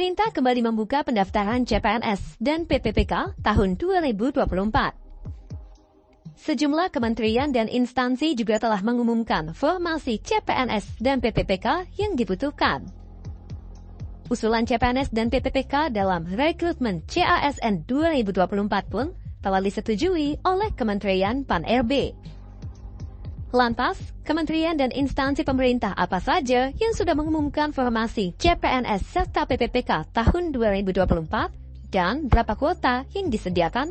Pemerintah kembali membuka pendaftaran CPNS dan PPPK tahun 2024. Sejumlah kementerian dan instansi juga telah mengumumkan formasi CPNS dan PPPK yang dibutuhkan. Usulan CPNS dan PPPK dalam rekrutmen CASN 2024 pun telah disetujui oleh Kementerian Pan-RB. Lantas, kementerian dan instansi pemerintah apa saja yang sudah mengumumkan formasi CPNS serta PPPK tahun 2024 dan berapa kuota yang disediakan?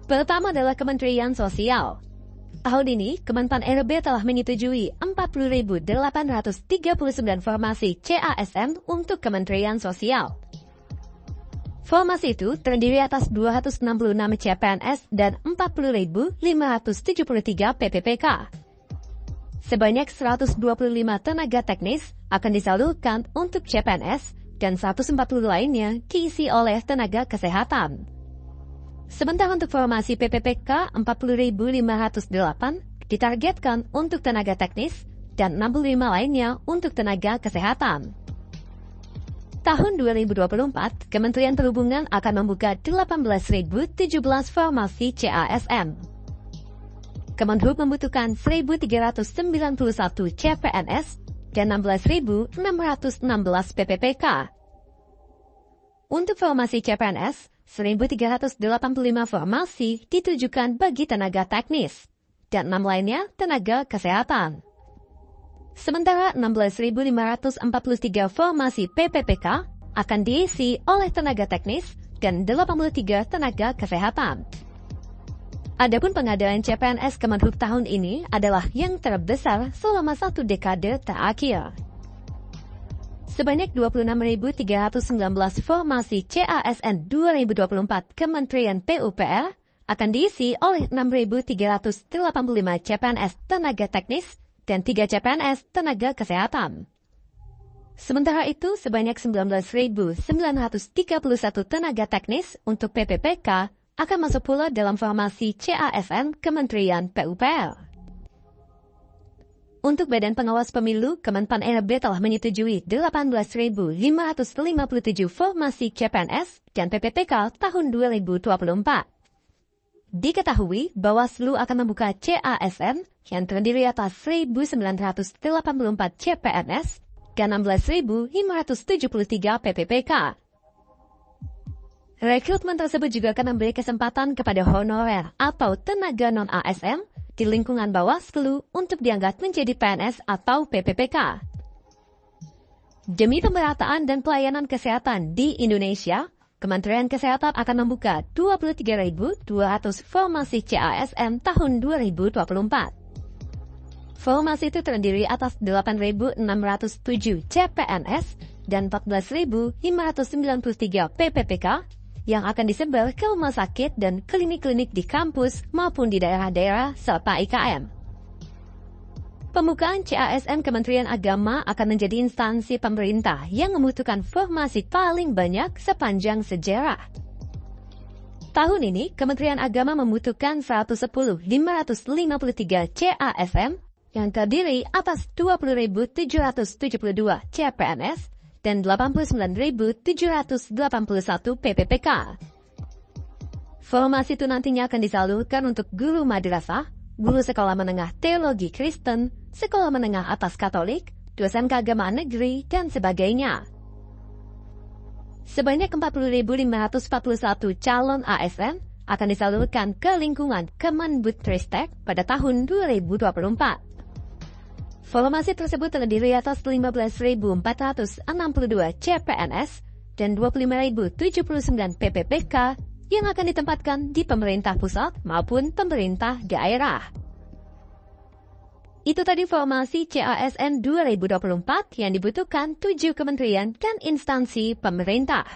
Pertama adalah Kementerian Sosial. Tahun ini, Kemenpan RB telah menyetujui 40.839 formasi CASN untuk Kementerian Sosial. Formasi itu terdiri atas 266 CPNS dan 40.573 PPPK. Sebanyak 125 tenaga teknis akan disalurkan untuk CPNS dan 140 lainnya diisi oleh tenaga kesehatan. Sementara untuk formasi PPPK 40.508 ditargetkan untuk tenaga teknis dan 65 lainnya untuk tenaga kesehatan. Tahun 2024, Kementerian Perhubungan akan membuka 18.017 formasi CASN. Kemenhub membutuhkan 1.391 CPNS dan 16.616 PPPK. Untuk formasi CPNS, 1.385 formasi ditujukan bagi tenaga teknis, dan 6 lainnya tenaga kesehatan. Sementara 16.543 formasi PPPK akan diisi oleh tenaga teknis dan 83 tenaga kesehatan. Adapun pengadaan CPNS Kemenhub tahun ini adalah yang terbesar selama 1 dekade terakhir. Sebanyak 26.319 formasi CASN 2024 Kementerian PUPR akan diisi oleh 6.385 CPNS tenaga teknis dan 3 CPNS tenaga kesehatan. Sementara itu, sebanyak 19.931 tenaga teknis untuk PPPK akan masuk pula dalam formasi CASN Kementerian PUPR. Untuk Badan Pengawas Pemilu, Kemenpan RB telah menyetujui 18.557 formasi CPNS dan PPPK tahun 2024. Diketahui, Bawaslu akan membuka CASN yang terdiri atas 1.984 CPNS dan 16.573 PPPK. Rekrutmen tersebut juga akan memberi kesempatan kepada honorer atau tenaga non-ASN di lingkungan Bawaslu untuk diangkat menjadi PNS atau PPPK. Demi pemerataan dan pelayanan kesehatan di Indonesia, Kementerian Kesehatan akan membuka 23.200 formasi CASN tahun 2024. Formasi itu terdiri atas 8.607 CPNS dan 14.593 PPPK yang akan disebar ke rumah sakit dan klinik-klinik di kampus maupun di daerah-daerah serta IKM. Pembukaan CASN Kementerian Agama akan menjadi instansi pemerintah yang membutuhkan formasi paling banyak sepanjang sejarah. Tahun ini, Kementerian Agama membutuhkan 110.553 CASN yang terdiri atas 20.772 CPNS dan 89.781 PPPK. Formasi itu nantinya akan disalurkan untuk guru madrasah, guru sekolah menengah teologi Kristen, sekolah menengah atas Katolik, dosen keagamaan negeri, dan sebagainya. Sebanyak 40.541 calon ASN akan disalurkan ke lingkungan Kemendikbudristek pada tahun 2024. Formasi tersebut terdiri atas 15.462 CPNS dan 25.079 PPPK yang akan ditempatkan di pemerintah pusat maupun pemerintah daerah. Itu tadi formasi CASN 2024 yang dibutuhkan 7 kementerian dan instansi pemerintah.